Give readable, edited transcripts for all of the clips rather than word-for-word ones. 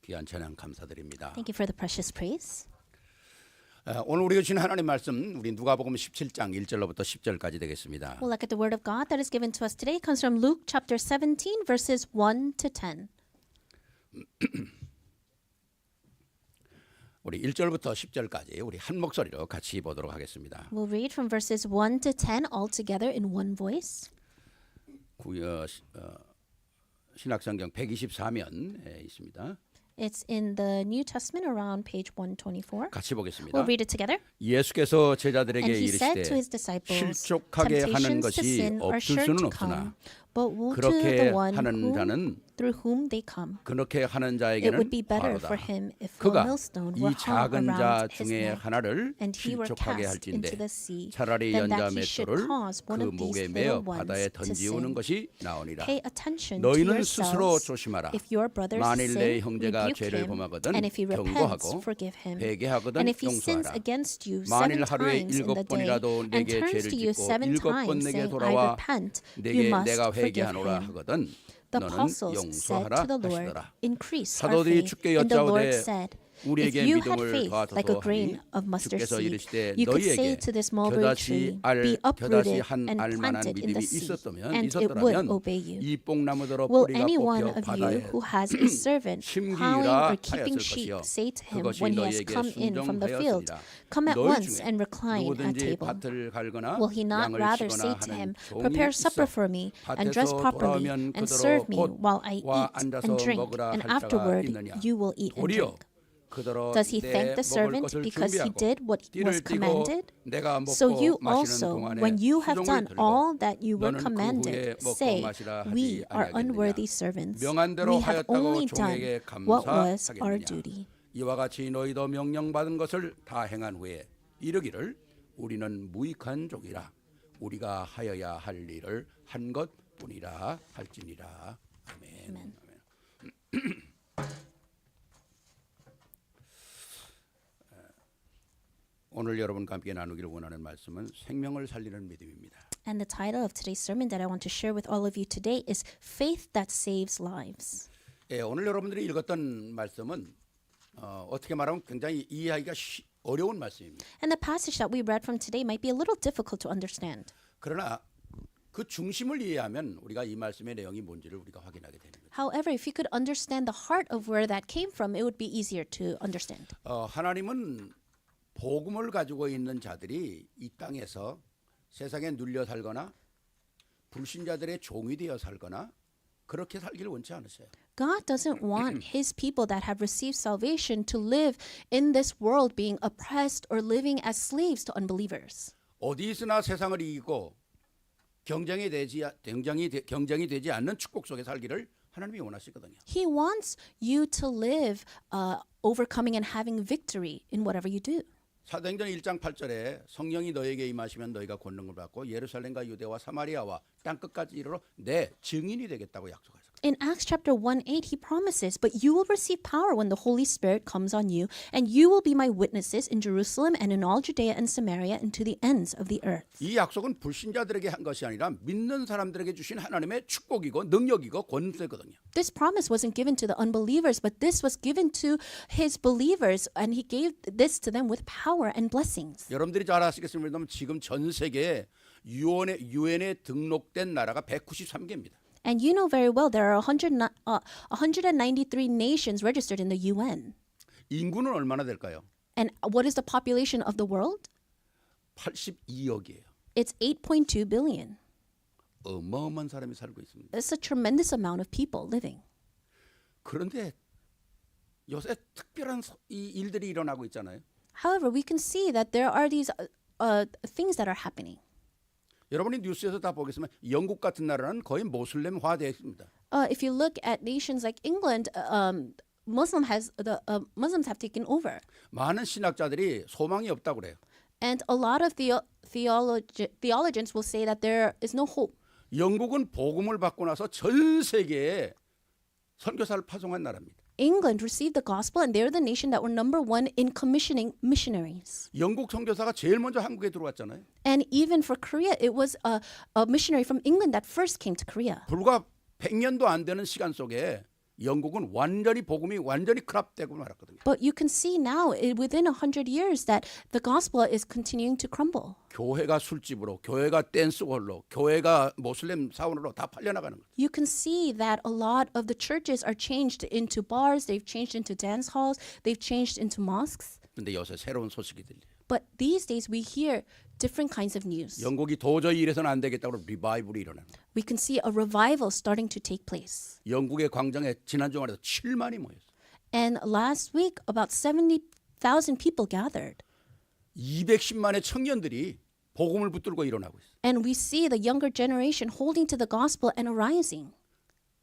귀한 찬양 감사드립니다. Thank you for the precious praise. 오늘 우리가 주신 하나님 말씀 우리 누가복음 17장 1절로부터 10절까지 되겠습니다. We'll look at the word of God that is given to us today. It comes from Luke chapter 17 verses 1 to 10. 우리 1절부터 10절까지 우리 한 목소리로 같이 보도록 하겠습니다. We'll read from verses 1 to 10 all together in one voice. 신약성경 124면에 있습니다. It's in the New Testament around page 124. 같이 보겠습니다. We'll read it together. 예수께서 제자들에게 And he said 이르시되 to his disciples, 실족하게 하는 temptations to 것이 sin are 없을 sure 수는 to 없으나 come, but woe to 그렇게 the one 하는 자는 through whom they come. 그렇게 하는 It 자에게는 would be better 바로다. for him if a 그가 millstone were 이 hung 작은 자 around his 중에 neck 하나를 and he were 실족하게 cast into 할진대 the sea, 차라리 then 연자 that he should 맷돌을 cause one 그 of these 목에 little 매어 바다에 ones to 던지우는 sin. 것이 나오니라. Pay attention to 너희는 스스로 yourselves. 조심하라. If your brother 만일 내 sin, 형제가 rebuke 죄를 him, 범하거든 and if he repents, 경고하고 forgive him. 회개하거든 And if he sins 용서하라. against you 만일 7 하루에 times in the day 7번이라도 and 내게 turns 죄를 to you 짓고 7 7번 times 내게 saying, I 돌아와 repent, you 내게 must 내가 forgive 회개하노라 him. 하거든 The 너는 apostles said 용서하라 to the Lord, 하시더라. increase our 사도들이 faith. 주께 And the Lord 여짜오되 said, if 우리에게 you had 믿음을 faith like a 더하소서 grain 하니 of mustard 주께서 seed, 이르시되 you could say 너희에게 to this mulberry tree, be 겨다시 uprooted 한 and 알만한 planted in 믿음이 the sea, 있었다면 and it would obey you. 이 뽕나무더러 Will 뿌리가 any one 뽑혀 of you 바다에 who has a servant plowing 심기라 or keeping 하였을 sheep 것이요 say to him 그것이 when he has 너희에게 come in from the field, 순종하였으리라. come at 너희 once 중에 and recline at 누구든지 table? 밭을 갈거나 Will he not 양을 rather 치거나 say to 하는 him, 종이 prepare supper 있어 for me and dress 밭에서 properly 돌아오면 and 그대로 serve me 곧 while I 와 eat 앉아서 and drink, 먹으라 and 할 자가 afterward 있느냐 you will eat and 도리어 drink? 그대로 Does he 내 thank the 먹을 servant 것을 because he 준비하고 did what was 띠를 띠고 commanded? 내가 So 먹고 you 마시는 also, 동안에 when you have 수종을 done 들고 all that you were 너는 그 후에 commanded, 먹고 say, 마시라 we 하지 are 아니하겠느냐. unworthy servants. 명한 대로 We have 하였다고 only done 종에게 what was our 감사하겠느냐. duty. 이와 같이 너희도 명령받은 것을 다 행한 후에 이르기를 우리는 무익한 종이라 우리가 하여야 할 일을 한 것뿐이라 할지니라. 아멘. Amen. 오늘 여러분과 함께 나누기를 원하는 말씀은 생명을 살리는 믿음입니다. And the title of today's sermon that I want to share with all of you today is Faith That Saves Lives. 예, 오늘 여러분들이 읽었던 말씀은 어떻게 말하면 굉장히 이해하기가 어려운 말씀입니다. And the passage that we read from today might be a little difficult to understand. 그러나 그 중심을 이해하면 우리가 이 말씀의 내용이 뭔지를 우리가 확인하게 되는 거죠. However, if you could understand the heart of where that came from, it would be easier to understand. 하나님은 복음을 가지고 있는 자들이 이 땅에서 세상에 눌려 살거나 불신자들의 종이 되어 살거나 그렇게 살기를 원치 않으세요. God doesn't want his people that have received salvation to live in this world being oppressed or living as slaves to unbelievers. 어디 있으나 세상을 이기고 경쟁이 되지 않는 축복 속에 살기를 하나님이 원하시거든요. He wants you to live overcoming and having victory in whatever you do. 사도행전 1장 8절에 성령이 너에게 임하시면 너희가 권능을 받고 예루살렘과 유대와 사마리아와 땅끝까지 이르러 내 증인이 되겠다고 약속하셨어요. In Acts chapter 1:8, he promises, but you will receive power when the Holy Spirit comes on you, and you will be my witnesses in Jerusalem and in all Judea and Samaria and to the ends of the earth. 이 약속은 불신자들에게 한 것이 아니라 믿는 사람들에게 주신 하나님의 축복이고 능력이고 권세거든요. This promise wasn't given to the unbelievers, but this was given to his believers, and he gave this to them with power and blessings. 여러분들이 잘 아시겠습니다만 지금 전 세계에 유엔에 등록된 나라가 193개입니다. And you know very well there are 193 nations registered in the UN. 인구는 얼마나 될까요? And what is the population of the world? 82억이에요. It's 8.2 billion. 어마어마한 사람이 살고 있습니다. It's a tremendous amount of people living. 그런데 요새 특별한 이 일들이 일어나고 있잖아요. However, we can see that there are these things that are happening. 여러분이 뉴스에서 다 보겠지만 영국 같은 나라는 거의 모슬렘화되어 있습니다. If you look at nations like England, Muslims have taken over, 많은 신학자들이 소망이 없다고 그래요. and a lot of theologians will say that there is no hope. 영국은 복음을 받고 나서 전 세계에 선교사를 파송한 나라입니다. England received the gospel, and they're the nation that were number one in commissioning missionaries. 영국 선교사가 제일 먼저 한국에 들어왔잖아요. And even for Korea, it was a missionary from England that first came to Korea. 불과 100년도 안 되는 시간 속에 영국은 완전히 복음이 완전히 크랍되고 말았거든요. But you can see now, within 100 years, that the gospel is continuing to crumble. 교회가 술집으로, 교회가 댄스홀로, 교회가 모슬렘 사원으로 다 팔려나가는 거죠. You can see that a lot of the churches are changed into bars, they've changed into dance halls, they've changed into mosques. 근데 요새 새로운 소식이 들려요. But these days we hear different kinds of news. 영국이 도저히 이래서는 안 되겠다고 리바이벌이 일어나는 거예요. We can see a revival starting to take place. 영국의 광장에 지난 주말에도 7만이 모였어요. And last week, about 70,000 people gathered. 210만의 청년들이 복음을 붙들고 일어나고 있어요. And we see the younger generation holding to the gospel and arising.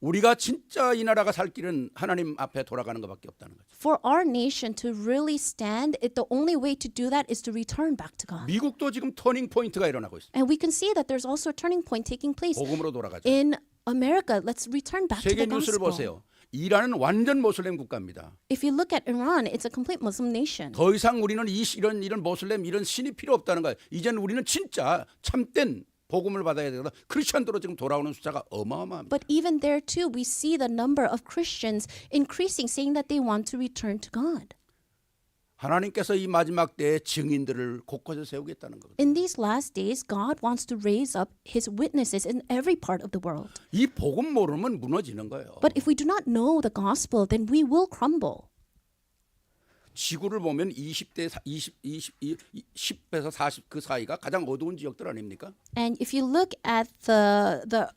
우리가 진짜 이 나라가 살 길은 하나님 앞에 돌아가는 것밖에 없다는 거죠. For our nation to really stand, the only way to do that is to return back to God. 미국도 지금 터닝 포인트가 일어나고 있어요. And we can see that there's also a turning point taking place 복음으로 돌아가자. in America. Let's return back to 세계 the 뉴스를 gospel. 보세요. 이란은 완전 모슬렘 국가입니다. If you look at Iran, it's a complete Muslim nation. 더 이상 우리는 이런 모슬렘 이런 신이 필요 없다는 거예요. 이제는 우리는 진짜 참된 복음을 받아야 되거든. 크리스천들로 지금 돌아오는 숫자가 어마어마합니다. But even there too, we see the number of Christians increasing, saying that they want to return to God. 하나님께서 이 마지막 때에 증인들을 곳곳에 세우겠다는 거거든요. In these last days, God wants to raise up His witnesses in every part of the world. 이 복음 모르면 무너지는 거예요. But if we do not know the gospel, then we will crumble. 지구를 보면 10에서 40 그 사이가 가장 어두운 지역들 아닙니까? And if you look at the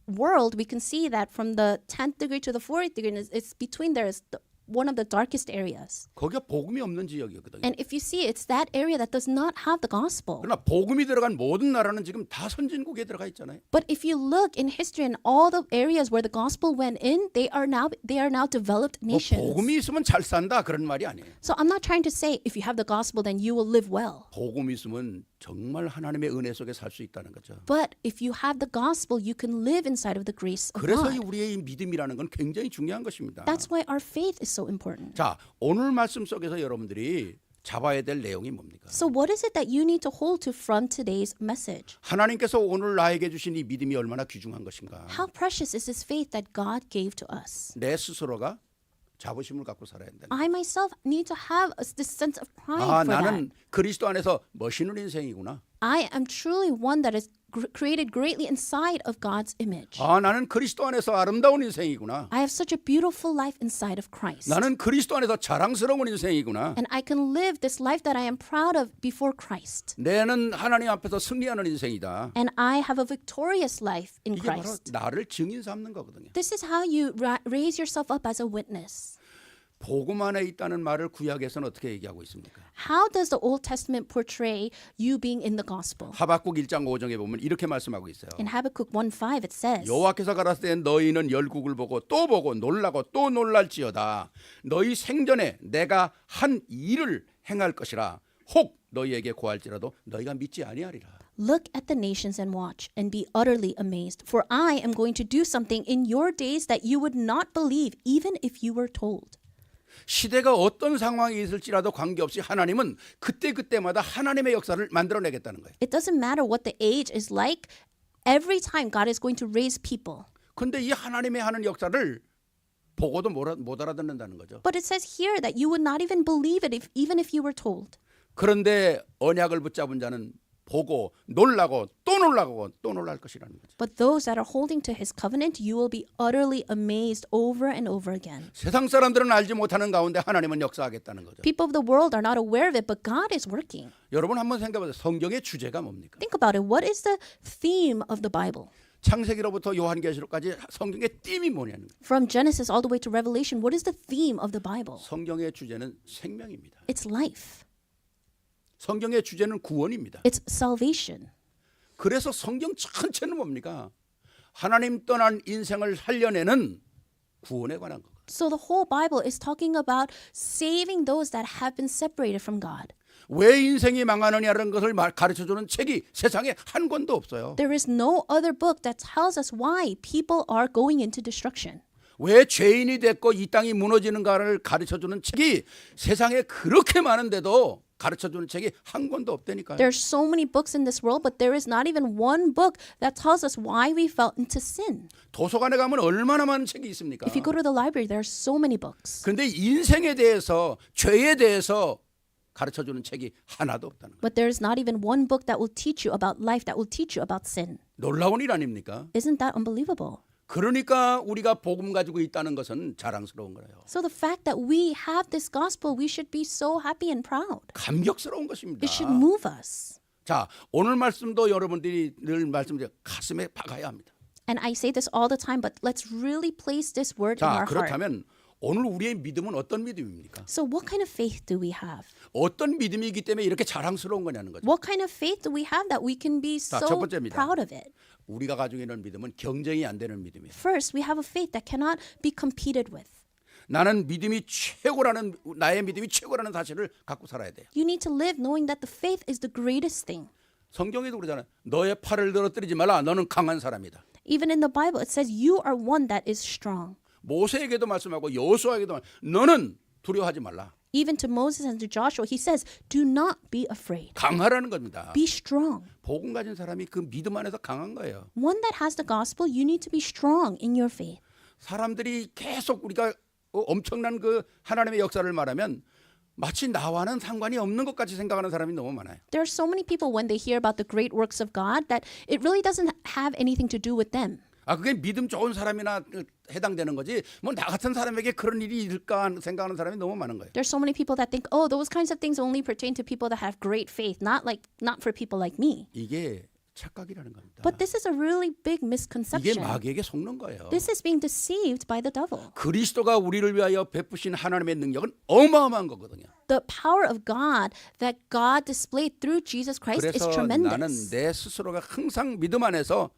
world, we can see that from the 10th degree to the 40th degree, it's between there is one of the darkest areas. 거기가 복음이 없는 지역이거든요. And if you see, it's that area that does not have the gospel. 그러나 복음이 들어간 모든 나라는 지금 다 선진국에 들어가 있잖아요. But if you look in history and all the areas where the gospel went in, they are now developed 뭐 nations. 복음이 있으면 잘 산다 그런 말이 아니에요. So I'm not trying to say if you have the gospel, then you will live well. 복음이 있으면 정말 하나님의 은혜 속에 살 수 있다는 거죠. But if you have the gospel, you can live inside of the grace of 그래서 이 God. 우리의 이 믿음이라는 건 굉장히 중요한 것입니다. That's why our faith is so important. 자, 오늘 말씀 속에서 여러분들이 잡아야 될 내용이 뭡니까? So what is it that you need to hold to from today's message? 하나님께서 오늘 나에게 주신 이 믿음이 얼마나 귀중한 것인가? How precious is this faith that God gave to us? 내 스스로가 자부심을 갖고 살아야 된다. I myself need to have this sense of pride 아, for that. 나는 그리스도 안에서 멋있는 인생이구나. I am truly one that is created greatly inside of God's image. 아, 나는 그리스도 안에서 아름다운 인생이구나. I have such a beautiful life inside of Christ. 나는 그리스도 안에서 자랑스러운 인생이구나. And I can live this life that I am proud of before Christ. 내는 하나님 앞에서 승리하는 인생이다. And I have a victorious life in 이게 바로 Christ. 나를 증인 삼는 거거든요. This is how you raise yourself up as a witness. 복음 안에 있다는 말을 구약에서는 어떻게 얘기하고 있습니까? How does the Old Testament portray you being in the gospel? 하박국 1장 5절에 보면 이렇게 말씀하고 있어요. In Habakkuk 1:5 it says, 여호와께서 가라사대 너희는 열국을 보고 또 보고 놀라고 또 놀랄지어다. 너희 생전에 내가 한 일을 행할 것이라. 혹 너희에게 고할지라도 너희가 믿지 아니하리라. Look at the nations and watch and be utterly amazed, for I am going to do something in your days that you would not believe even if you were told. 시대가 어떤 상황이 있을지라도 관계없이 하나님은 그때그때마다 하나님의 역사를 만들어내겠다는 거예요. It doesn't matter what the age is like. Every time God is going to raise people. 근데 이 하나님의 하는 역사를 보고도 못 알아듣는다는 거죠. But it says here that you would not even believe it even if you were told. 그런데 언약을 붙잡은 자는 보고 놀라고 또 놀라고 또 놀랄 것이라는 거죠. But those that are holding to his covenant, you will be utterly amazed over and over again. 세상 사람들은 알지 못하는 가운데 하나님은 역사하겠다는 거죠. People of the world are not aware of it, but God is working. 여러분 한번 생각해 보세요. 성경의 주제가 뭡니까? Think about it. What is the theme of the Bible? 창세기로부터 요한계시록까지 성경의 띠이 뭐냐는 거예요. From Genesis all the way to Revelation, what is the theme of the Bible? 성경의 주제는 생명입니다. It's life. 성경의 주제는 구원입니다. It's salvation. 그래서 성경 전체는 뭡니까? 하나님 떠난 인생을 살려내는 구원에 관한 거거든요. So the whole Bible is talking about saving those that have been separated from God. 왜 인생이 망하느냐는 것을 가르쳐주는 책이 세상에 한 권도 없어요. There is no other book that tells us why people are going into destruction. 왜 죄인이 됐고 이 땅이 무너지는가를 가르쳐주는 책이 세상에 그렇게 많은데도 가르쳐주는 책이 한 권도 없다니까요. There's so many books in this world, but there is not even one book that tells us why we fell into sin. 도서관에 가면 얼마나 많은 책이 있습니까? If you go to the library, there are so many books. 그런데 인생에 대해서 죄에 대해서 가르쳐주는 책이 하나도 없다는 거예요. But there is not even one book that will teach you about life, that will teach you about sin. 놀라운 일 아닙니까? Isn't that unbelievable? 그러니까 우리가 복음 가지고 있다는 것은 자랑스러운 거예요. So the fact that we have this gospel, we should be so happy and proud. 감격스러운 것입니다. It should move us. 자, 오늘 말씀도 여러분들이 늘 말씀드려 가슴에 박아야 합니다. And I say this all the time, but let's really place this word in 자, our heart. 그렇다면 오늘 우리의 믿음은 어떤 믿음입니까? So what kind of faith do we have? 어떤 믿음이기 때문에 이렇게 자랑스러운 거냐는 거죠. What kind of faith do we have that we can be 자, so 첫 번째입니다. proud of it? 우리가 가지고 있는 믿음은 경쟁이 안 되는 믿음이에요. First, we have a faith that cannot be competed with. 나는 믿음이 최고라는 나의 믿음이 최고라는 사실을 갖고 살아야 돼요. You need to live knowing that the faith is the greatest thing. 성경에도 그러잖아요. 너의 팔을 늘어뜨리지 말라. 너는 강한 사람이다. Even in the Bible, it says you are one that is strong. 모세에게도 말씀하고 여호수아에게도 너는 두려워하지 말라. Even to Moses and to Joshua, he says, do not be afraid. 강하라는 겁니다. Be strong. 복음 가진 사람이 그 믿음 안에서 강한 거예요. One that has the gospel, you need to be strong in your faith. 사람들이 계속 우리가 엄청난 그 하나님의 역사를 말하면 마치 나와는 상관이 없는 것 같이 생각하는 사람이 너무 많아요. There are so many people when they hear about the great works of God that it really doesn't have anything to do with them. 아, 그게 믿음 좋은 사람이나 해당되는 거지. 뭐 나 같은 사람에게 그런 일이 있을까 생각하는 사람이 너무 많은 거예요. There's so many people that think, oh, those kinds of things only pertain to people that have great faith, not for people like me. 이게 착각이라는 겁니다. But this is a really big 이게 misconception. 마귀에게 속는 거예요. This is being deceived by the devil. 그리스도가 우리를 위하여 베푸신 하나님의 능력은 어마어마한 거거든요. The power of God that God displayed through Jesus Christ is 그래서 나는 tremendous. 내 스스로가 항상 믿음 안에서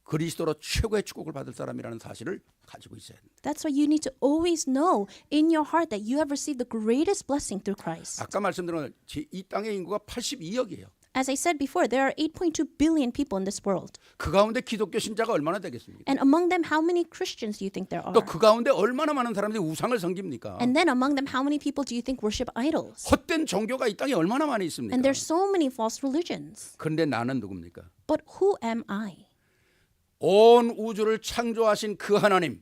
그리스도로 최고의 축복을 받을 사람이라는 사실을 가지고 있어야 합니다. That's why you need to always know in your heart that you have received the greatest blessing through Christ. 아까 말씀드린 이 땅의 인구가 82억이에요. As I said before, there are 8.2 billion people in this world. 그 가운데 기독교 신자가 얼마나 되겠습니까? And among them, how many Christians do you think there are? 또 그 가운데 얼마나 많은 사람들이 우상을 섬깁니까? And then among them, how many people do you think worship idols? 헛된 종교가 이 땅에 얼마나 많이 있습니까? And there's so many false religions. 그런데 나는 누굽니까? But who am I? 온 우주를 창조하신 그 하나님이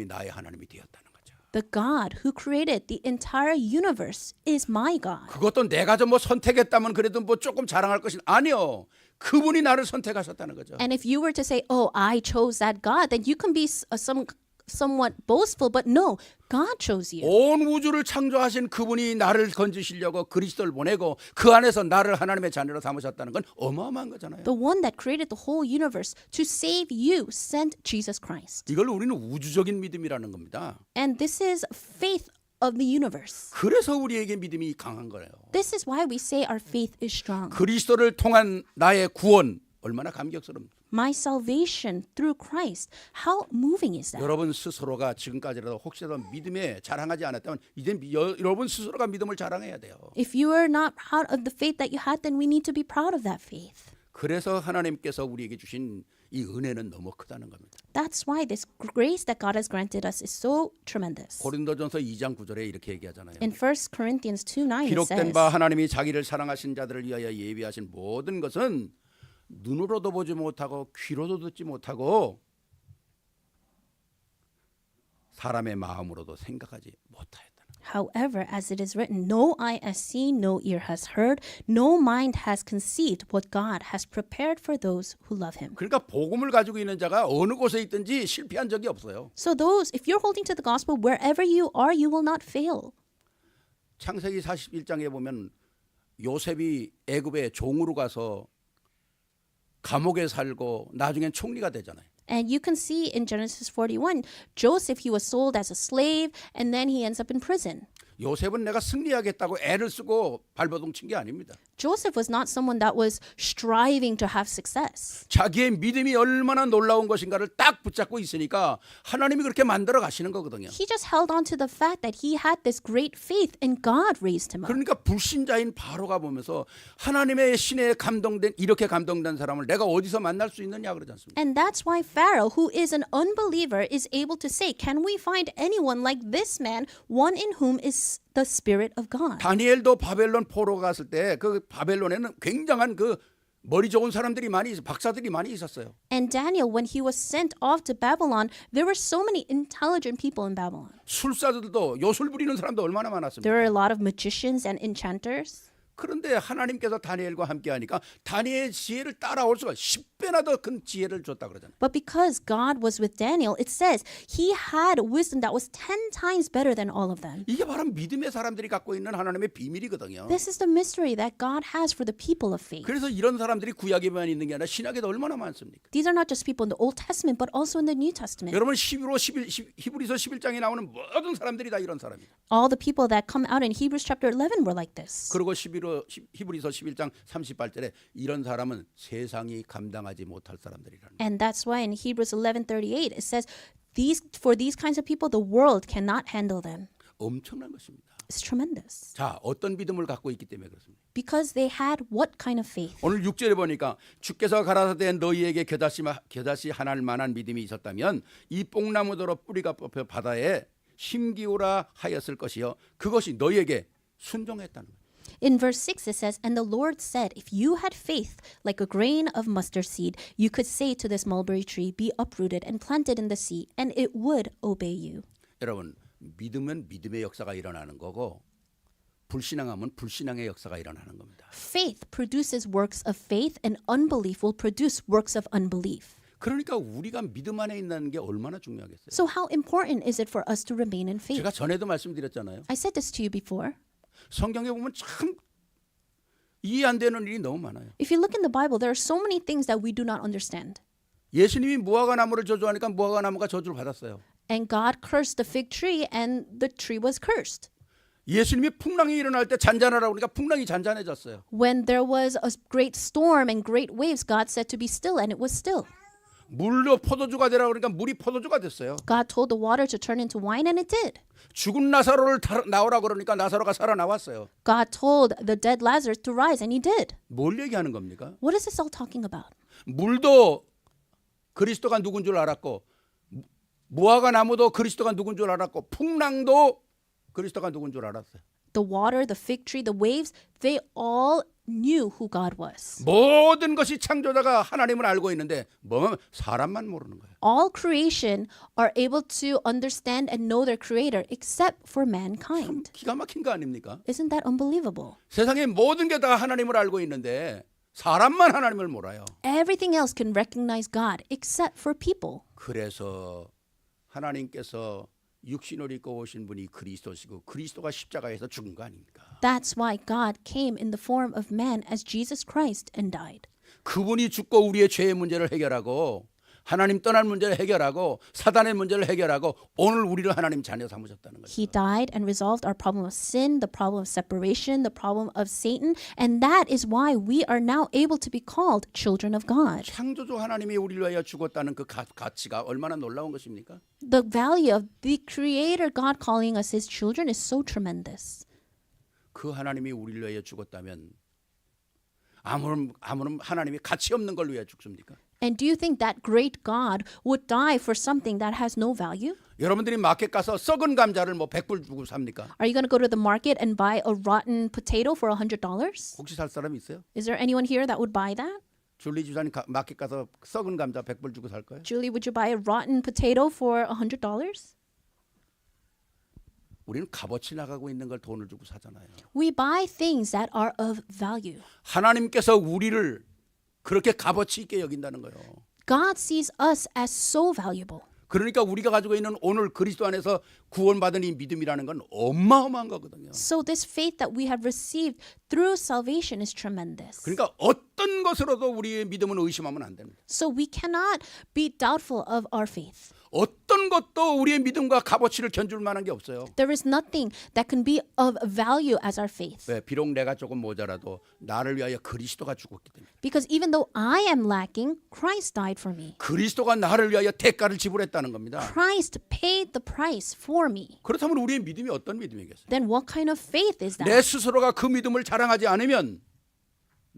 나의 하나님이 되었다는 거죠. The God who created the entire universe is my God. 그것도 내가 좀 뭐 선택했다면 그래도 뭐 조금 자랑할 것이 아니요. 그분이 나를 선택하셨다는 거죠. And if you were to say, oh, I chose that God, then you can be somewhat boastful, but no, God chose you. 온 우주를 창조하신 그분이 나를 건지시려고 그리스도를 보내고 그 안에서 나를 하나님의 자녀로 삼으셨다는 건 어마어마한 거잖아요. The one that created the whole universe to save you sent Jesus Christ. 이걸 우리는 우주적인 믿음이라는 겁니다. And this is faith of the universe. 그래서 우리에게 믿음이 강한 거예요. This is why we say our faith is strong. 그리스도를 통한 나의 구원 얼마나 감격스럽습니까? My salvation through Christ. How moving is that? 여러분 스스로가 지금까지라도 혹시라도 믿음에 자랑하지 않았다면 이제 여러분 스스로가 믿음을 자랑해야 돼요. If you are not proud of the faith that you had, then we need to be proud of that faith. 그래서 하나님께서 우리에게 주신 이 은혜는 너무 크다는 겁니다. That's why this grace that God has granted us is so tremendous. 고린도전서 2장 9절에 이렇게 얘기하잖아요. In 1 Corinthians 2:9 it 기록된 says, 바 하나님이 자기를 사랑하신 자들을 위하여 예비하신 모든 것은 눈으로도 보지 못하고 귀로도 듣지 못하고 사람의 마음으로도 생각하지 못하였다. However, as it is written, no eye has seen, no ear has heard, no mind has conceived what God has prepared for those who love him. 그러니까 복음을 가지고 있는 자가 어느 곳에 있든지 실패한 적이 없어요. So if you're holding to the gospel, wherever you are, you will not fail. 창세기 41장에 보면 요셉이 애굽에 종으로 가서 감옥에 살고 나중엔 총리가 되잖아요. And you can see in Genesis 41, Joseph, he was sold as a slave, and then he ends up in prison. 요셉은 내가 승리하겠다고 애를 쓰고 발버둥 친 게 아닙니다. Joseph was not someone that was striving to have success. 자기의 믿음이 얼마나 놀라운 것인가를 딱 붙잡고 있으니까 하나님이 그렇게 만들어 가시는 거거든요. He just held on to the fact that he had this great faith and God raised him up. 그러니까 불신자인 바로가 보면서 하나님의 신에 이렇게 감동된 사람을 내가 어디서 만날 수 있느냐 그러지 않습니까? And that's why Pharaoh, who is an unbeliever, is able to say, can we find anyone like this man, one in whom is It's the Spirit of God. 다니엘도 바벨론 포로 갔을 때 그 바벨론에는 굉장한 그 머리 좋은 사람들이 박사들이 많이 있었어요. And Daniel, when he was sent off to Babylon, there were so many intelligent people in Babylon. 술사들도 요술 부리는 사람도 얼마나 There 많았습니까? were a lot of magicians and enchanters. 그런데 하나님께서 다니엘과 함께 하니까 다니엘의 지혜를 따라올 수가 10배나 더 큰 지혜를 줬다 그러잖아요. But because God was with Daniel, it says he had wisdom that was 10 times better than all of them. 이게 바로 믿음의 사람들이 갖고 있는 하나님의 비밀이거든요. This is the mystery that God has for the people of faith. 그래서 이런 사람들이 구약에만 있는 게 아니라 신약에도 얼마나 많습니까? These are not just people in the Old Testament, but also in the New Testament. 여러분 히브리서 11장에 나오는 모든 사람들이 다 이런 사람이에요. All the people that come out in Hebrews chapter 11 were like this. 그리고 히브리서 11장 38절에 이런 사람은 세상이 감당하지 못할 사람들이라는. And that's why in Hebrews 11:38 it says, for these kinds of people, the world cannot handle them. 엄청난 것입니다. It's tremendous. 자, 어떤 믿음을 갖고 있기 때문에 그렇습니다. Because they had what kind of faith? 오늘 6절에 보니까 주께서 가라사대 너희에게 겨자씨 하날 만한 믿음이 있었다면 이 뽕나무더러 뿌리가 뽑혀 바다에 심기우라 하였을 것이요 그것이 너희에게 순종했다는 거예요. In verse 6 it says, And the Lord said, If you had faith like a grain of mustard seed, you could say to this mulberry tree, Be uprooted and planted in the sea, and it would obey you. 여러분 믿으면 믿음의 역사가 일어나는 거고 불신앙하면 불신앙의 역사가 일어나는 겁니다. Faith produces works of faith, and unbelief will produce works of unbelief. 그러니까 우리가 믿음 안에 있는 게 얼마나 중요하겠어요. So how important is it for us to remain in faith? 제가 전에도 말씀드렸잖아요. I said this to you before. 성경에 보면 참 이해 안 되는 일이 너무 많아요. If you look in the Bible, there are so many things that we do not understand. 예수님이 무화과 나무를 저주하니까 무화과 나무가 저주를 받았어요. And God cursed the fig tree, and the tree was cursed. 예수님이 풍랑이 일어날 때 잔잔하라고 그러니까 풍랑이 잔잔해졌어요. When there was a great storm and great waves, God said to be still, and it was still. 물로 포도주가 되라고 그러니까 물이 포도주가 됐어요. God told the water to turn into wine, and it did. 죽은 나사로를 나오라고 그러니까 나사로가 살아나왔어요. God told the dead Lazarus to rise, and he did. 뭘 얘기하는 겁니까? What is this all talking about? 물도 그리스도가 누군 줄 알았고 무화과 나무도 그리스도가 누군 줄 알았고 풍랑도 그리스도가 누군 줄 알았어요. The water, the fig tree, the waves, they all knew who God was. 모든 것이 창조자가 하나님을 알고 있는데 뭐 사람만 모르는 거예요. All creation are able to understand and know their creator except for mankind. 기가 막힌 거 아닙니까? Isn't that unbelievable? 세상의 모든 게 다 하나님을 알고 있는데 사람만 하나님을 몰라요. Everything else can recognize God except for people. 그래서 하나님께서 육신을 입고 오신 분이 그리스도시고 그리스도가 십자가에서 죽은 거 아닙니까? That's why God came in the form of man as Jesus Christ and died. 그분이 죽고 우리의 죄의 문제를 해결하고 하나님 떠날 문제를 해결하고 사단의 문제를 해결하고 오늘 우리를 하나님 자녀 삼으셨다는 거죠. He died and resolved our problem of sin, the problem of separation, the problem of Satan, and that is why we are now able to be called children of God. 창조주 하나님이 우리를 위하여 죽었다는 그 가치가 얼마나 놀라운 것입니까? The value of the Creator God calling us His children is so tremendous. 그 하나님이 우리를 위하여 죽었다면 아무런 하나님이 가치 없는 걸 위하여 죽습니까? And do you think that great God would die for something that has no value? 여러분들이 마켓 가서 썩은 감자를 뭐 100불 주고 삽니까? Are you going to go to the market and buy a rotten potato for $100? 혹시 살 사람 있어요? Is there anyone here that would buy that? 줄리 집사님 마켓 가서 썩은 감자 100불 주고 살 거예요? Julie, would you buy a rotten potato for $100? 우리는 값어치 나가고 있는 걸 돈을 주고 사잖아요. We buy things that are of value. 하나님께서 우리를 그렇게 값어치 있게 여긴다는 거예요. God sees us as so valuable. 그러니까 우리가 가지고 있는 오늘 그리스도 안에서 구원받은 이 믿음이라는 건 어마어마한 거거든요. So this faith that we have received through salvation is tremendous. 그러니까 어떤 것으로도 우리의 믿음은 의심하면 안 됩니다. So we cannot be doubtful of our faith. 어떤 것도 우리의 믿음과 값어치를 견줄 만한 게 없어요. There is nothing that can be of value as our faith. 왜? 비록 내가 조금 모자라도 나를 위하여 그리스도가 죽었기 때문에. Because even though I am lacking, Christ died for me. 그리스도가 나를 위하여 대가를 지불했다는 겁니다. Christ paid the price for me. 그렇다면 우리의 믿음이 어떤 믿음이겠어요? Then what kind of faith is 내 that? 스스로가 그 믿음을 자랑하지 않으면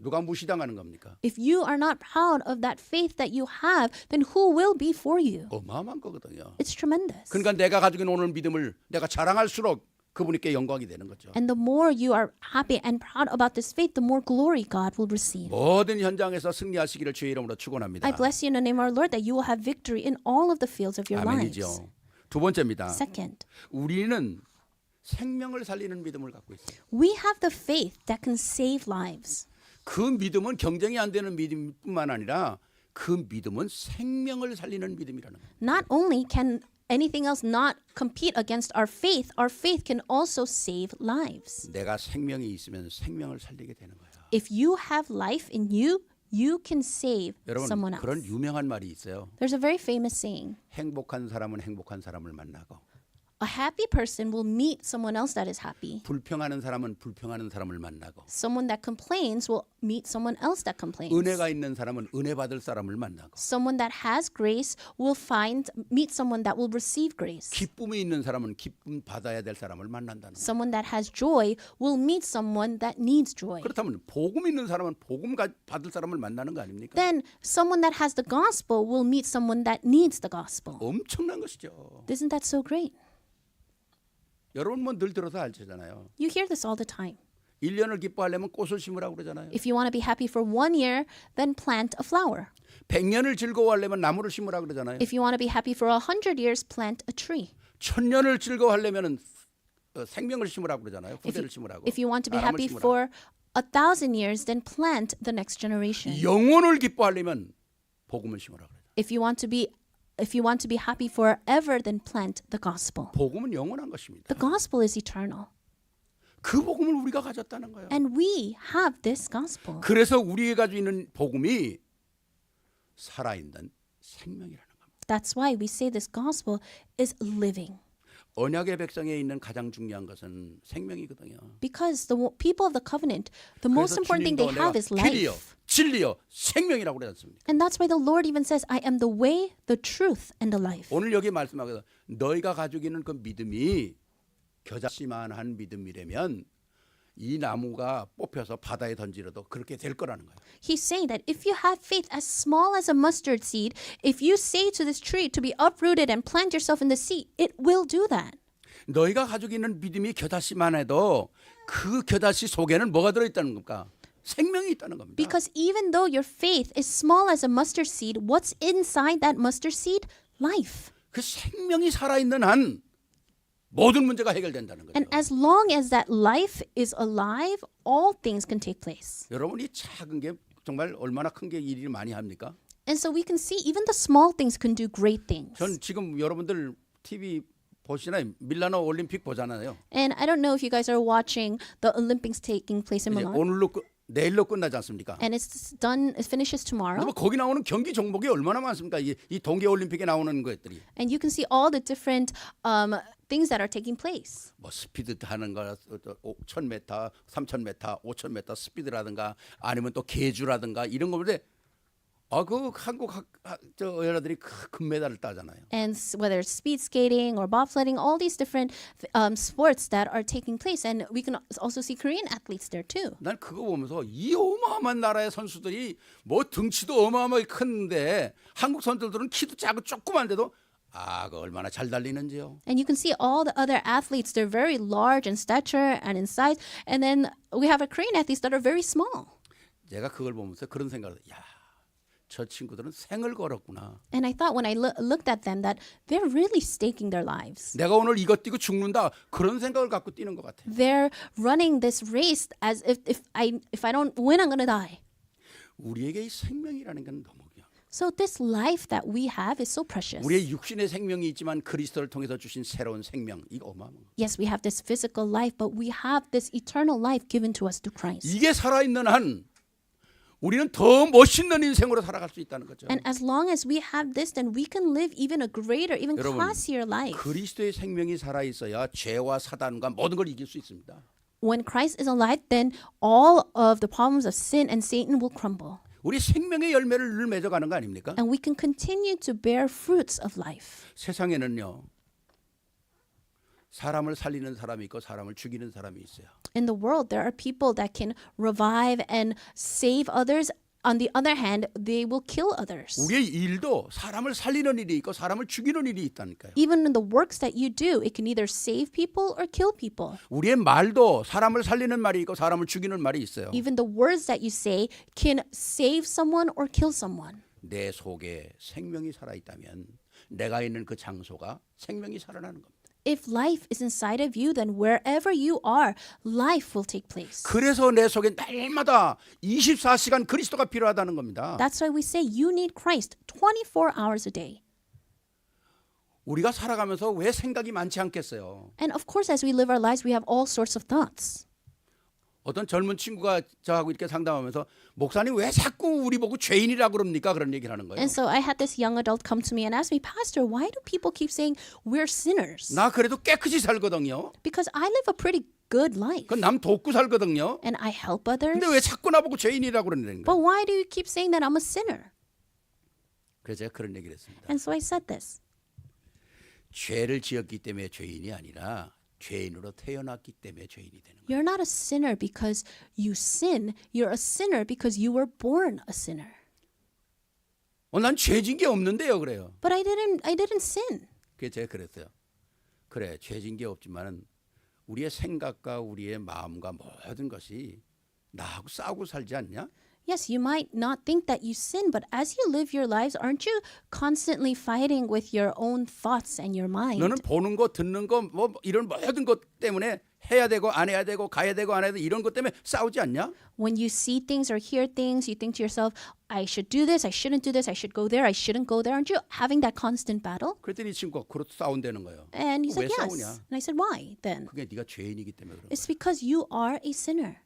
누가 무시당하는 겁니까? If you are not proud of that faith that you have, then who will be for you? 어마어마한 거거든요. It's tremendous. 그러니까 내가 가지고 있는 오늘 믿음을 내가 자랑할수록 그분께 영광이 되는 거죠. And the more you are happy and proud about this faith, the more glory God will receive. 모든 현장에서 승리하시기를 주의 이름으로 축원합니다. I bless you in the name of our Lord that you will have victory in all of the fields of your lives. 아멘이죠. 두 번째입니다. Second, 우리는 생명을 살리는 믿음을 갖고 있어요. we have the faith that can save lives. 그 믿음은 경쟁이 안 되는 믿음뿐만 아니라 그 믿음은 생명을 살리는 믿음이라는 거예요. Not only can anything else not compete against our faith can also save lives. 내가 생명이 있으면 생명을 살리게 되는 거예요. If you have life in you, you can save 여러분 someone else. 그런 유명한 말이 있어요. There's a very famous saying. 행복한 사람은 행복한 사람을 만나고 A happy person will meet someone else that is happy. 불평하는 사람은 불평하는 사람을 만나고 Someone that complains will meet someone else that complains. 은혜가 있는 사람은 은혜 받을 사람을 만나고 Someone that has grace will meet someone that will receive grace. 기쁨이 있는 사람은 기쁨 받아야 될 사람을 만난다는 거예요. Someone that has joy will meet someone that needs joy. 그렇다면 복음 있는 사람은 복음 받을 사람을 만나는 거 아닙니까? Then someone that has the gospel will meet someone that needs the gospel. 엄청난 것이죠. Isn't that so great? 여러분 뭐 늘 들어서 알잖아요. You hear this all the time. 1년을 기뻐하려면 꽃을 심으라고 그러잖아요. If you want to be happy for 1 year, then plant a flower. 100년을 즐거워하려면 나무를 심으라고 그러잖아요. If you want to be happy for 100 years, plant a tree. 1000년을 즐거워하려면 생명을 심으라고 그러잖아요. 후대를 심으라고. If you want to be 사람을 happy 심으라고. for 1,000 years, then plant the next generation. 영혼을 기뻐하려면 복음을 심으라고 그래요. If you want to be happy forever, then plant the gospel. 복음은 영원한 것입니다. The gospel is eternal. 그 복음을 우리가 가졌다는 거예요. And we have this gospel. 그래서 우리가 가지고 있는 복음이 살아있는 생명이라는 겁니다. That's why we say this gospel is living. 언약의 백성에 있는 가장 중요한 것은 생명이거든요. Because the people of the covenant, the most 그래서 important thing they 주님도 have 내가 is 길이요, life. 진리요, 생명이라고 그러지 않습니까? And that's why the Lord even says, I am the way, the truth, and the life. 오늘 여기 말씀하거든 너희가 가지고 있는 그 믿음이 겨자씨만한 믿음이라면 이 나무가 뽑혀서 바다에 던지려도 그렇게 될 거라는 거예요. He's saying that if you have faith as small as a mustard seed, if you say to this tree to be uprooted and plant yourself in the sea, it will do that. 너희가 가지고 있는 믿음이 겨자씨만 해도 그 겨자씨 속에는 뭐가 들어있다는 겁니까? 생명이 있다는 겁니다. Because even though your faith is small as a mustard seed, what's inside that mustard seed? Life. 그 생명이 살아있는 한 모든 문제가 해결된다는 거죠. And as long as that life is alive, all things can take place. 여러분이 작은 게 정말 얼마나 큰 게 일을 많이 합니까? And so we can see even the small things can do great things. 전 지금 여러분들 TV 보시나요? 밀라노 올림픽 보잖아요. And I don't know if you guys are watching the Olympics taking place in 이제 Milan. 내일로 끝나지 않습니까? And it's done, it finishes tomorrow. 그럼 거기 나오는 경기 종목이 얼마나 많습니까? 이 동계 올림픽에 나오는 것들이 And you can see all the different things that are taking place. 뭐 스피드 타는 거 1000m, 3000m, 5000m 스피드라든가 아니면 또 계주라든가 이런 거인데 그 한국 저 여자들이 금메달을 따잖아요. And whether it's speed skating or bobsledding, all these different sports that are taking place. And we can also see Korean athletes there too. 난 그거 보면서 이 어마어마한 나라의 선수들이 뭐 등치도 어마어마하게 큰데 한국 선수들은 키도 작고 조그만데도 그 얼마나 잘 달리는지요. And you can see all the other athletes, they're very large in stature and in size. And then we have our Korean athletes that are very small. 제가 그걸 보면서 그런 생각을 저 친구들은 생을 걸었구나. And I thought when I looked at them that they're really staking their lives. 내가 오늘 이거 뛰고 죽는다 그런 생각을 갖고 뛰는 것 같아요. They're running this race as if I don't win, I'm going to die. 우리에게 이 생명이라는 건 너무 So this life that we have is so precious. 우리의 육신의 생명이 있지만 그리스도를 통해서 주신 새로운 생명 이거 어마어마한 거예요. Yes, we have this physical life, but we have this eternal life given to us through Christ. 이게 살아있는 한 우리는 더 멋있는 인생으로 살아갈 수 있다는 거죠. And as long as we have this, then we can live even a greater, even 여러분, classier life. 그리스도의 생명이 살아있어야 죄와 사단과 모든 걸 이길 수 있습니다. When Christ is alive, then all of the problems of sin and Satan will crumble. 우리 생명의 열매를 늘 맺어가는 거 아닙니까? And we can continue to bear fruits of life. 세상에는요. 사람을 살리는 사람이 있고 사람을 죽이는 사람이 있어요. In the world, there are people that can revive and save others, On the other hand, they will kill others. 우리의 일도 사람을 살리는 일이 있고 사람을 죽이는 일이 있다니까요. Even in the works that you do, it can either save people or kill people. 우리의 말도 사람을 살리는 말이 있고 사람을 죽이는 말이 있어요. Even the words that you say can save someone or kill someone. 내 속에 생명이 살아있다면 내가 있는 그 장소가 생명이 살아나는 겁니다. If life is inside of you, then wherever you are, life will take place. 그래서 내 속에 날마다 24시간 그리스도가 필요하다는 겁니다. That's why we say you need Christ 24 hours a day. 우리가 살아가면서 왜 생각이 많지 않겠어요? And of course, as we live our lives, we have all sorts of thoughts. 어떤 젊은 친구가 저하고 이렇게 상담하면서 목사님 왜 자꾸 우리 보고 죄인이라 그럽니까? 그런 얘기를 하는 거예요. And so I had this young adult come to me and ask me, Pastor, why do people keep saying we're sinners? 나 그래도 깨끗이 살거든요. Because I live a pretty good life. 그건 남 돕고 살거든요. And I help others. 근데 왜 자꾸 나보고 죄인이라 그러는 But 거예요? why do you keep saying that I'm a sinner? 그래서 제가 그런 얘기를 했습니다. And so I said this. 죄를 지었기 때문에 죄인이 아니라 죄인으로 태어났기 때문에 죄인이 되는 거예요. You're not a sinner because you sin. You're a sinner because you were born a sinner. 난 죄진 게 없는데요, 그래요. But I didn't sin. 그래서 제가 그랬어요. 그래, 죄진 게 없지만은 우리의 생각과 우리의 마음과 모든 것이 나하고 싸우고 살지 않냐? Yes, you might not think that you sin, but as you live your lives, aren't you constantly fighting with your own thoughts and your mind? 너는 보는 거, 듣는 거, 뭐 이런 모든 것 때문에 해야 되고 안 해야 되고 가야 되고 안 해야 되고 이런 것 때문에 싸우지 않냐? When you see things or hear things, you think to yourself, I should do this, I shouldn't do this, I should go there, I shouldn't go there. Aren't you having that constant battle? 그랬더니 이 친구가 그렇게 싸운다는 거예요. And he 왜 said, 싸우냐? yes. And I said, why then? 그게 네가 죄인이기 때문에 그런 거야. It's because you are a sinner.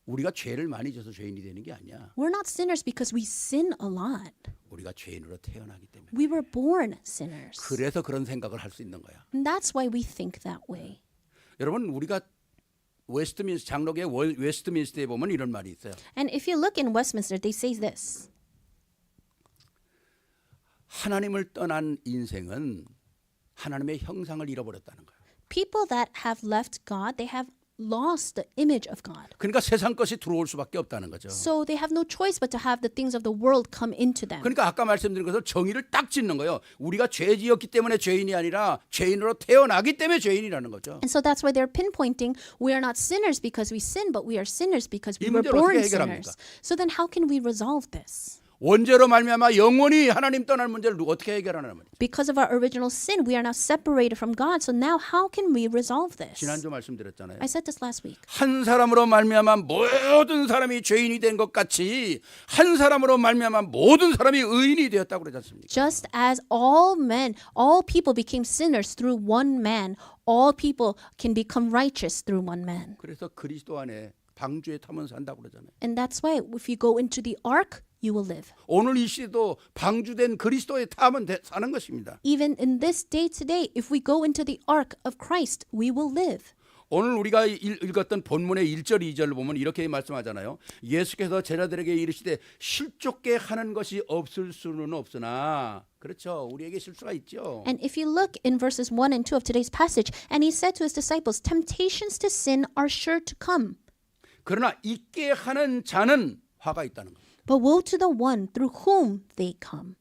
우리가 죄를 많이 져서 죄인이 되는 게 아니야. We're not sinners because we sin a lot. 우리가 죄인으로 태어나기 때문에. We were born sinners. 그래서 그런 생각을 할 수 있는 거야. And that's why we think that way. 여러분 우리가 웨스트민스 장로교의 웨스트민스터에 보면 이런 말이 있어요. And if you look in Westminster, they say this. 하나님을 떠난 인생은 하나님의 형상을 잃어버렸다는 거예요. People that have left God, they have lost the image of God. 그러니까 세상 것이 들어올 수밖에 없다는 거죠. So they have no choice but to have the things of the world come into them. 그러니까 아까 말씀드린 것을 정의를 딱 짓는 거예요. 우리가 죄 지었기 때문에 죄인이 아니라 죄인으로 태어나기 때문에 죄인이라는 거죠. And so that's why they're pinpointing we are not sinners because we sin, but we are sinners because we 이 were 문제를 born 어떻게 해결합니까? sinners. So then how can we resolve this? 원죄로 말미암아 영원히 하나님 떠날 문제를 어떻게 해결하는 말이죠. Because of our original sin, we are now separated from God. So now how can we resolve this? 지난주 말씀드렸잖아요. I said this last week. 한 사람으로 말미암아 모든 사람이 죄인이 된 것 같이 한 사람으로 말미암아 모든 사람이 의인이 되었다고 그러지 않습니까? Just as all men, all people became sinners through one man, all people can become righteous through one man. 그래서 그리스도 안에 방주에 타면서 산다고 그러잖아요. And that's why if you go into the ark, you will live. 오늘 이 시대도 방주된 그리스도에 타면 사는 것입니다. Even in this day today, if we go into the ark of Christ, we will live. 오늘 우리가 읽었던 본문의 1절 2절을 보면 이렇게 말씀하잖아요. 예수께서 제자들에게 이르시되 실족게 하는 것이 없을 수는 없으나 그렇죠. 우리에게 실수가 있죠. And if you look in verses 1 and 2 of today's passage, and he said to his disciples, temptations to sin are sure to come. 그러나 있게 하는 자는 화가 있다는 겁니다. But woe to the one through whom they come.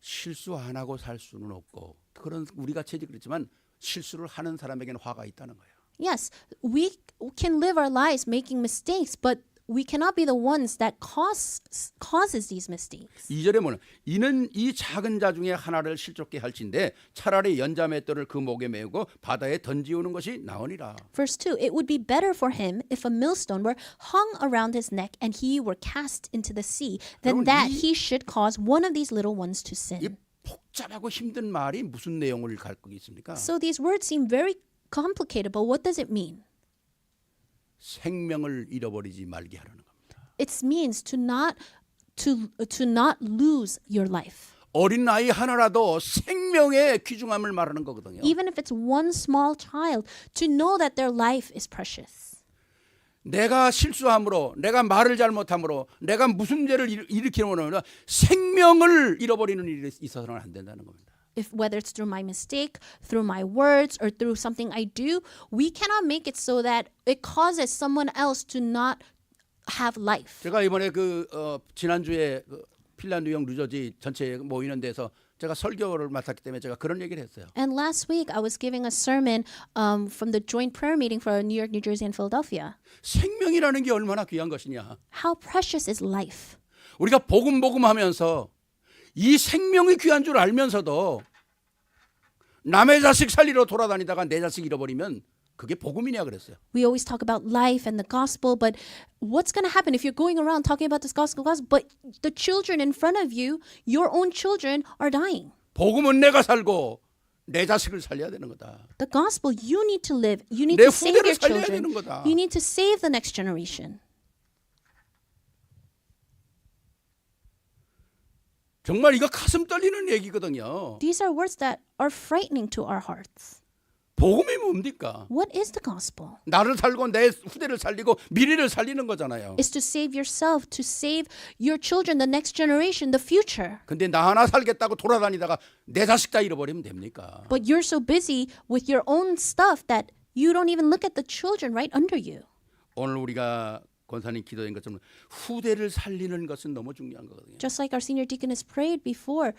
실수 안 하고 살 수는 없고 그런 우리가 채지 그렇지만 실수를 하는 사람에게는 화가 있다는 거예요. Yes, we can live our lives making mistakes, but we cannot be the ones that causes these mistakes. 2절에 보면 이는 이 작은 자 중에 하나를 실족게 할진대 차라리 연자맷돌을 그 목에 메고 바다에 던지우는 것이 나으니라. Verse 2, it would be better for him if a millstone were hung around his neck and he were cast into the sea than that he should cause one of these little ones to 이 sin. 복잡하고 힘든 말이 무슨 내용을 갖고 있습니까? So these words seem very complicated, but what does it mean? 생명을 잃어버리지 말게 하라는 겁니다. It means to not lose your life. 어린 아이 하나라도 생명의 귀중함을 말하는 거거든요. Even if it's one small child, to know that their life is precious. 내가 실수함으로, 내가 말을 잘못함으로, 내가 무슨 죄를 일으키는 생명을 잃어버리는 일이 있어서는 안 된다는 겁니다. If whether it's through my mistake, through my words, or through something I do, we cannot make it so that it causes someone else to not have life. 제가 이번에 지난주에 핀란드 형 뉴저지 전체 모이는 데서 제가 설교를 맡았기 때문에 제가 그런 얘기를 했어요. And last week I was giving a sermon from the joint prayer meeting for New York, New Jersey, and Philadelphia. 생명이라는 게 얼마나 귀한 것이냐. How precious is life? 우리가 복음 하면서 이 생명이 귀한 줄 알면서도 남의 자식 살리러 돌아다니다가 내 자식 잃어버리면 그게 복음이냐 그랬어요. We always talk about life and the gospel, but what's going to happen if you're going around talking about this gospel, but the children in front of you, your own children, are dying? 복음은 내가 살고 내 자식을 살려야 되는 거다. The gospel, you need to live. You need 내 to save 후대를 your 살려야 children. 되는 거다. You need to save the next generation. 정말 이거 가슴 떨리는 얘기거든요. These are words that are frightening to our hearts. 복음이 뭡니까? What is the gospel? 나를 살고 내 후대를 살리고 미래를 살리는 거잖아요. It's to save yourself, to save your children, the next generation, the future. 근데 나 하나 살겠다고 돌아다니다가 내 자식 다 잃어버리면 됩니까? But you're so busy with your own stuff that you don't even look at the children right under you. 오늘 우리가 권사님 기도한 것처럼 후대를 살리는 것은 너무 중요한 거거든요. Just like our senior deacon has prayed before,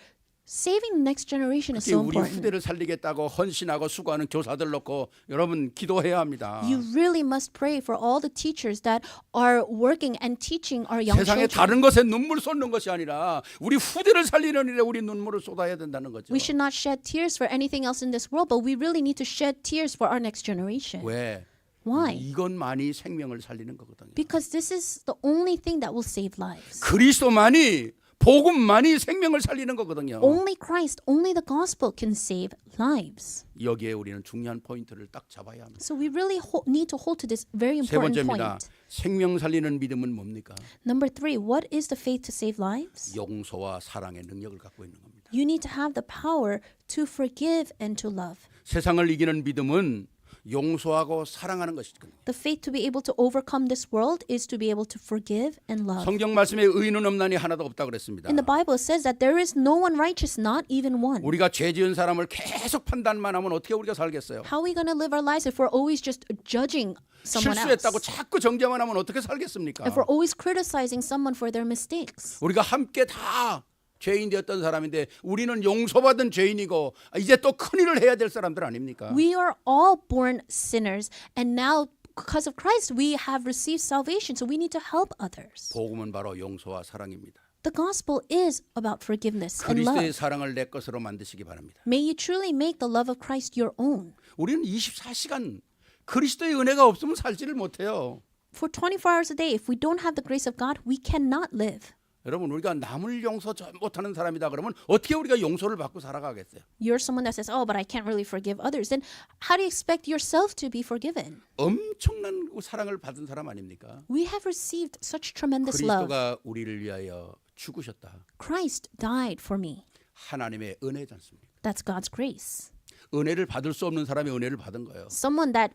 saving the next generation is 특히 so 우리 important. 후대를 살리겠다고 헌신하고 수고하는 교사들 놓고 여러분 기도해야 합니다. You really must pray for all the teachers that are working and teaching our young 세상에 children. 다른 것에 눈물 쏟는 것이 아니라 우리 후대를 살리는 일에 우리 눈물을 쏟아야 된다는 거죠. We should not shed tears for anything else in this world, but we really need to shed tears for our next generation. 왜? Why? 이것만이 생명을 살리는 거거든요. Because this is the only thing that will save lives. 그리스도만이 복음만이 생명을 살리는 거거든요. Only Christ, only the gospel can save lives. 여기에 우리는 중요한 포인트를 딱 잡아야 합니다. So we really need to hold to this very 세 important 번째입니다. point. 생명 살리는 믿음은 뭡니까? Number 3, what is the faith to save lives? 용서와 사랑의 능력을 갖고 있는 겁니다. You need to have the power to forgive and to love. 세상을 이기는 믿음은 용서하고 사랑하는 것이거든요. The faith to be able to overcome this world is to be able to forgive and love. 성경 말씀에 의인은 없나니 하나도 없다 그랬습니다. In the Bible it says that there is no one righteous, not even one. 우리가 죄 지은 사람을 계속 판단만 하면 어떻게 우리가 살겠어요? How are we going to live our lives if we're always just judging someone else? 실수했다고 자꾸 정죄만 하면 어떻게 살겠습니까? If we're always criticizing someone for their mistakes. 우리가 함께 다 죄인 되었던 사람인데 우리는 용서받은 죄인이고 이제 또 큰일을 해야 될 사람들 아닙니까? We are all born sinners, and now because of Christ we have received salvation, so we need to help others. 복음은 바로 용서와 사랑입니다. The gospel is about forgiveness and 그리스도의 love. 사랑을 내 것으로 만드시기 바랍니다. May you truly make the love of Christ your own. 우리는 24시간 그리스도의 은혜가 없으면 살지를 못해요. For 24 hours a day, if we don't have the grace of God, we cannot live. 여러분 우리가 남을 용서 못하는 사람이다 그러면 어떻게 우리가 용서를 받고 살아가겠어요? You're someone that says, oh, but I can't really forgive others. Then how do you expect yourself to be forgiven? 엄청난 사랑을 받은 사람 아닙니까? We have received such tremendous love. 그리스도가 우리를 위하여 죽으셨다. Christ died for me. 하나님의 은혜지 않습니까? That's God's grace. 은혜를 받을 수 없는 사람이 은혜를 받은 거예요. Someone that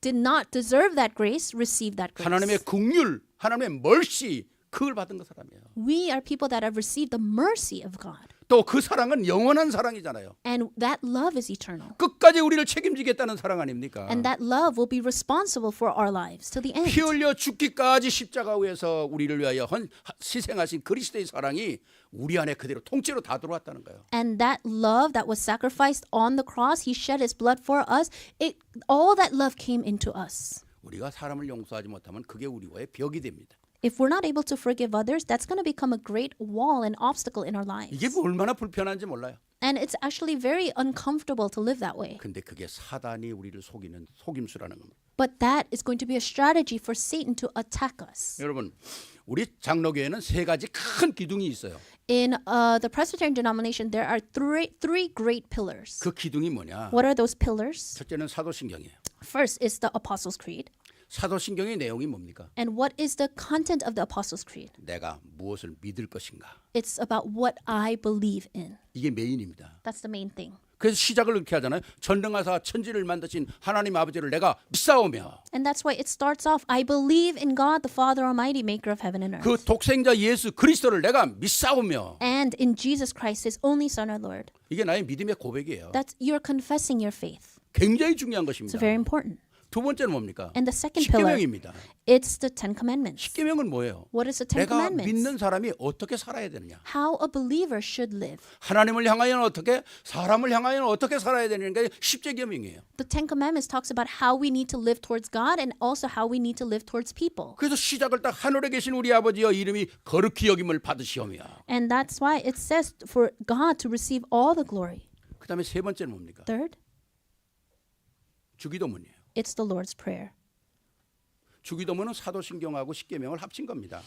did not deserve that grace received that grace. 하나님의 긍휼, 하나님의 멀시 그걸 받은 그 사람이에요. We are people that have received the mercy of God. 또 그 사랑은 영원한 사랑이잖아요. And that love is eternal. 끝까지 우리를 책임지겠다는 사랑 아닙니까? And that love will be responsible for our lives till the end. 피 흘려 죽기까지 십자가 위에서 우리를 위하여 희생하신 그리스도의 사랑이 우리 안에 그대로 통째로 다 들어왔다는 거예요. And that love that was sacrificed on the cross, he shed his blood for us. All that love came into us. 우리가 사람을 용서하지 못하면 그게 우리와의 벽이 됩니다. If we're not able to forgive others, that's going to become a great wall and obstacle in our lives. 이게 얼마나 불편한지 몰라요. And it's actually very uncomfortable to live that way. 근데 그게 사단이 우리를 속이는 속임수라는 겁니다. But that is going to be a strategy for Satan to attack us. 여러분, 우리 장로교회는 세 가지 큰 기둥이 있어요. In the Presbyterian denomination, there are three great pillars. 그 기둥이 뭐냐? What are those pillars? 첫째는 사도신경이에요. First is the Apostles' Creed. 사도신경의 내용이 뭡니까? And what is the content of the Apostles' Creed? 내가 무엇을 믿을 것인가? It's about what I believe in. 이게 메인입니다. That's the main thing. 그래서 시작을 이렇게 하잖아요. 전능하사 천지를 만드신 하나님 아버지를 내가 믿사오며 And that's why it starts off, I believe in God, the Father Almighty, maker of heaven and earth. 그 독생자 예수 그리스도를 내가 믿사오며 And in Jesus Christ, his only Son, our Lord. 이게 나의 믿음의 고백이에요. That's you're confessing your faith. 굉장히 중요한 It's 것입니다. very important. 두 번째는 뭡니까? And the second pillar, 십계명입니다. it's the Ten Commandments. 십계명은 뭐예요? What is the Ten 내가 Commandments? 믿는 사람이 어떻게 살아야 되느냐? How a believer should live. 하나님을 향하여는 어떻게, 사람을 향하여는 어떻게 살아야 되는 게 십계명이에요. The Ten Commandments talks about how we need to live towards God and also how we need to live towards people. 그래서 시작을 딱 하늘에 계신 우리 아버지여 이름이 거룩히 여김을 받으시오며. And that's why it says for God to receive all the glory. 그다음에 세 번째는 뭡니까? Third, 주기도문이에요. it's the Lord's Prayer. 주기도문은 사도신경하고 십계명을 합친 겁니다.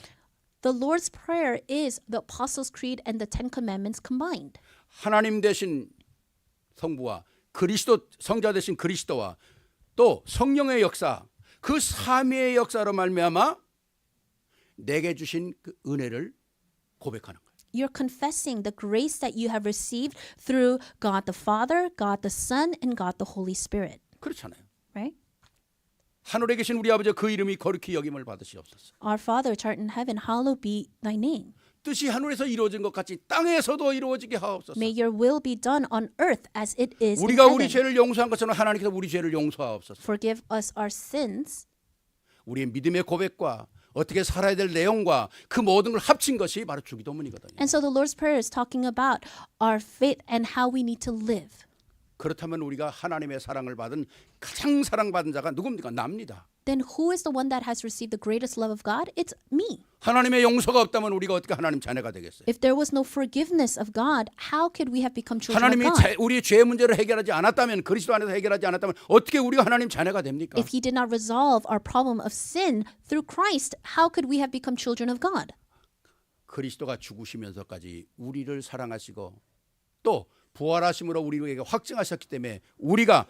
The Lord's Prayer is the Apostles' Creed and the Ten Commandments combined. 하나님 대신 성부와 그리스도 성자 대신 그리스도와 또 성령의 역사, 그 삼위의 역사로 말미암아 내게 주신 그 은혜를 고백하는 거예요. You're confessing the grace that you have received through God the Father, God the Son, and God the Holy Spirit. 그렇잖아요. Right? 하늘에 계신 우리 아버지 그 이름이 거룩히 여김을 받으시옵소서. Our Father, which art in heaven, hallowed be thy name. 뜻이 하늘에서 이루어진 것 같이 땅에서도 이루어지게 하옵소서. May your will be done on earth as it is in 우리가 우리 heaven. 죄를 용서한 것처럼 하나님께서 우리 죄를 용서하옵소서. Forgive us our sins. 우리의 믿음의 고백과 어떻게 살아야 될 내용과 그 모든 걸 합친 것이 바로 주기도문이거든요. And so the Lord's Prayer is talking about our faith and how we need to live. 그렇다면 우리가 하나님의 사랑을 받은 가장 사랑받은 자가 누굽니까? 납니다. Then who is the one that has received the greatest love of God? It's me. 하나님의 용서가 없다면 우리가 어떻게 하나님 자녀가 되겠어요? If there was no forgiveness of God, how could we have become children of 하나님이 God? 우리의 죄 문제를 해결하지 않았다면, 그리스도 안에서 해결하지 않았다면 어떻게 우리가 하나님 자녀가 됩니까? If he did not resolve our problem of sin through Christ, how could we have become children of God? 그리스도가 죽으시면서까지 우리를 사랑하시고 또 부활하심으로 우리에게 확증하셨기 때문에 우리가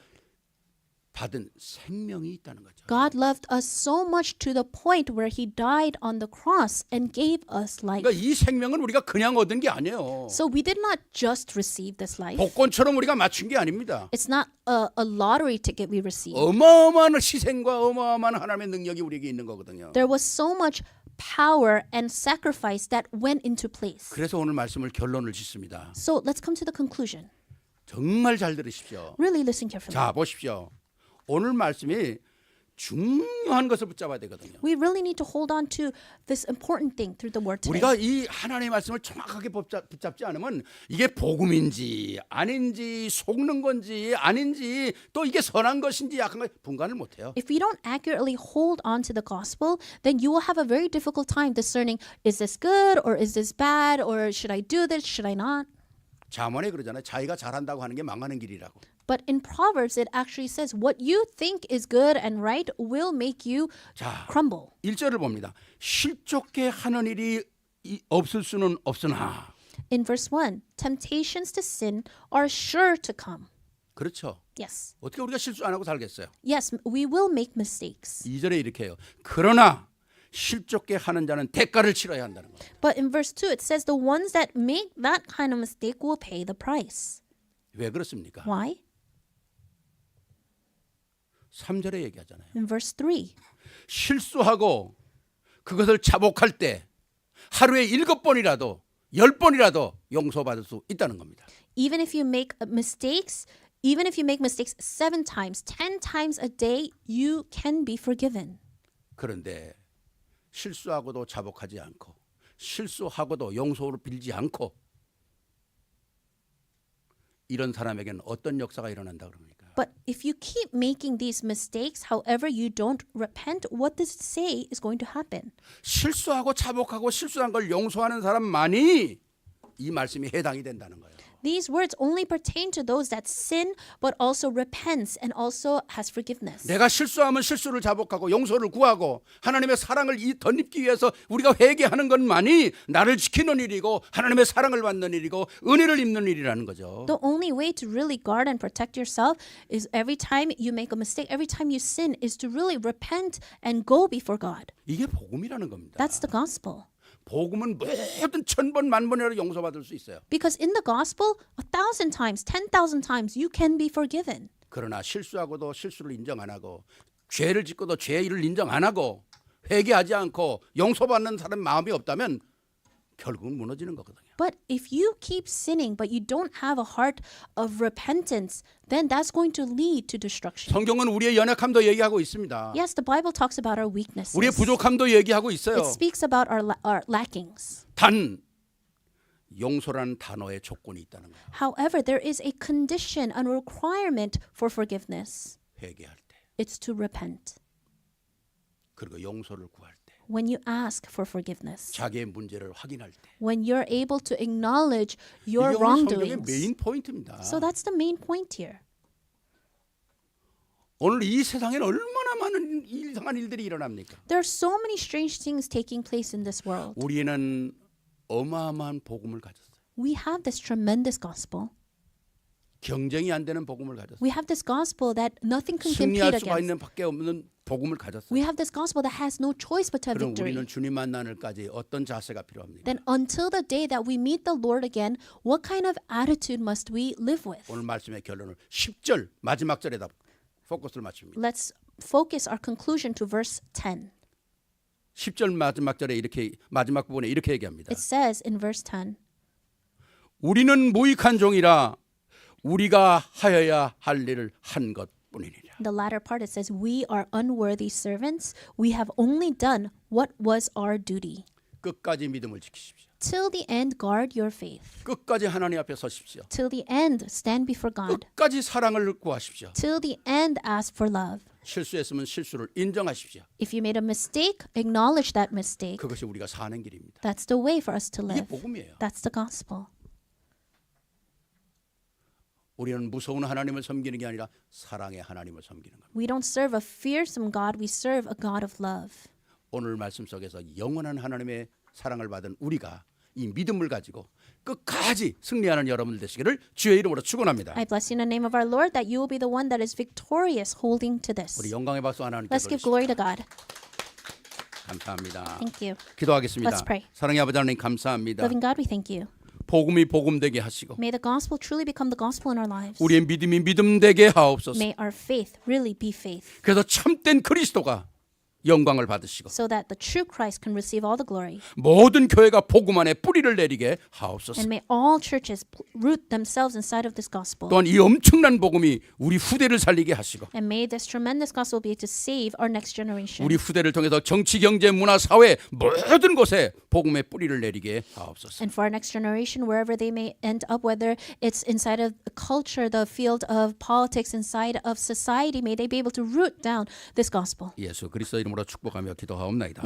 받은 생명이 있다는 거죠. God loved us so much to the point where he died on the cross and gave us life. 그러니까 이 생명은 우리가 그냥 얻은 게 아니에요. So we did not just receive this life. 복권처럼 우리가 맞춘 게 아닙니다. It's not a lottery ticket we received. 어마어마한 희생과 어마어마한 하나님의 능력이 우리에게 있는 거거든요. There was so much power and sacrifice that went into place. 그래서 오늘 말씀을 결론을 짓습니다. So let's come to the conclusion. 정말 잘 들으십시오. Really listen carefully. 자, 보십시오. 오늘 말씀이 중요한 것을 붙잡아야 되거든요. We really need to hold on to this important thing through the word today. 우리가 이 하나님의 말씀을 정확하게 붙잡지 않으면 이게 복음인지 아닌지 속는 건지 아닌지 또 이게 선한 것인지 약한 걸 분간을 못해요. If we don't accurately hold on to the gospel, then you will have a very difficult time discerning, is this good or is this bad or should I do this, should I not? 잠언에 그러잖아요. 자기가 잘한다고 하는 게 망하는 길이라고. But in Proverbs, it actually says what you think is good and right will make you 자, crumble. 1절을 봅니다. 실족게 하는 일이 없을 수는 없으나. In verse 1, temptations to sin are sure to come. 그렇죠. Yes. 어떻게 우리가 실수 안 하고 살겠어요? Yes, we will make mistakes. 2절에 이렇게 해요. 그러나 실족게 하는 자는 대가를 치러야 한다는 거예요. But in verse 2, it says the ones that make that kind of mistake will pay the price. 왜 그렇습니까? Why? 3절에 얘기하잖아요. In verse 3, 실수하고 그것을 자복할 때 하루에 7번이라도 10번이라도 용서받을 수 있다는 겁니다. even if you make mistakes, even if you make mistakes 7 times, 10 times a day, you can be forgiven. 그런데 실수하고도 자복하지 않고 실수하고도 용서를 빌지 않고 이런 사람에게는 어떤 역사가 일어난다 그럽니까? But if you keep making these mistakes, however you don't repent, what does it say is going to happen? 실수하고 자복하고 실수한 걸 용서하는 사람만이 이 말씀이 해당이 된다는 거예요. These words only pertain to those that sin but also repents and also has forgiveness. 내가 실수하면 실수를 자복하고 용서를 구하고 하나님의 사랑을 덧입기 위해서 우리가 회개하는 것만이 나를 지키는 일이고 하나님의 사랑을 받는 일이고 은혜를 입는 일이라는 거죠. The only way to really guard and protect yourself is every time you make a mistake, every time you sin, is to really repent and go before God. 이게 복음이라는 겁니다. That's the gospel. 복음은 모든 1000번 만번이라도 용서받을 수 있어요. Because in the gospel, 1,000 times, 10,000 times, you can be forgiven. 그러나 실수하고도 실수를 인정 안 하고 죄를 짓고도 죄를 인정 안 하고 회개하지 않고 용서받는 사람 마음이 없다면 결국은 무너지는 거거든요. But if you keep sinning, but you don't have a heart of repentance, then that's going to lead to destruction. 성경은 우리의 연약함도 얘기하고 있습니다. Yes, the Bible talks about our weaknesses. 우리의 부족함도 얘기하고 있어요. It speaks about our lackings. 단 용서라는 단어의 조건이 있다는 거예요. However, there is a condition, a requirement for forgiveness. 회개할 때 It's to repent. 그리고 용서를 구할 때 When you ask for forgiveness, 자기의 문제를 확인할 때 when you're able to acknowledge your 이게 오늘 성경의 wrongdoings. 메인 포인트입니다. So that's the main point here. 오늘 이 세상에는 얼마나 많은 이상한 일들이 일어납니까? There are so many strange things taking place in this world. 우리는 어마어마한 복음을 가졌어요. We have this tremendous gospel. 경쟁이 안 되는 복음을 가졌어요. We have this gospel that nothing can 승리할 compete 수가 against. 있는 밖에 없는 복음을 가졌어요. We have this gospel that has no choice but to have 그럼 victory. 우리는 주님 만나늘까지 어떤 자세가 필요합니까? Then until the day that we meet the Lord again, what kind of attitude must we live with? 오늘 말씀의 결론을 10절 마지막 절에다 포커스를 맞춥니다. Let's focus our conclusion to verse 10. 10절 마지막 절에 이렇게 마지막 부분에 이렇게 얘기합니다. It says in verse 10, 우리는 무익한 종이라 우리가 하여야 할 일을 한 것뿐이니라. the latter part it says, we are unworthy servants. We have only done what was our duty. 끝까지 믿음을 지키십시오. Till the end, guard your faith. 끝까지 하나님 앞에 서십시오. Till the end, stand before God. 끝까지 사랑을 구하십시오. Till the end, ask for love. 실수했으면 실수를 인정하십시오. If you made a mistake, acknowledge that mistake. 그것이 우리가 사는 길입니다. That's the way for us to 이게 live. 복음이에요. That's the gospel. 우리는 무서운 하나님을 섬기는 게 아니라 사랑의 하나님을 섬기는 겁니다. We don't serve a fearsome God, we serve a God of love. 오늘 말씀 속에서 영원한 하나님의 사랑을 받은 우리가 이 믿음을 가지고 끝까지 승리하는 여러분들 되시기를 주의 이름으로 축원합니다. I bless you in the name of our Lord that you will be the one that is victorious holding to this. 우리 영광의 박수 하나님께 Let's give 돌리십시오. glory to God. 감사합니다. Thank you. 기도하겠습니다. Let's pray. 사랑의 아버지 하나님 감사합니다. Loving God, we thank you. 복음이 복음되게 하시고 May the gospel truly become the gospel in our lives. 우리의 믿음이 믿음되게 하옵소서. May our faith really be faith, 그래서 참된 그리스도가 영광을 받으시고 so that the true Christ can receive all the glory. 모든 교회가 복음 안에 뿌리를 내리게 하옵소서. And may all churches root themselves inside of this gospel. 또한 이 엄청난 복음이 우리 후대를 살리게 하시고 And may this tremendous gospel be able to save our next generation. 우리 후대를 통해서 정치, 경제, 문화, 사회 모든 곳에 복음의 뿌리를 내리게 하옵소서. And for our next generation, wherever they may end up, whether it's inside of culture, the field of politics, inside of society, may they be able to root down this gospel. 예수 그리스도 이름으로 축복하며 기도하옵나이다.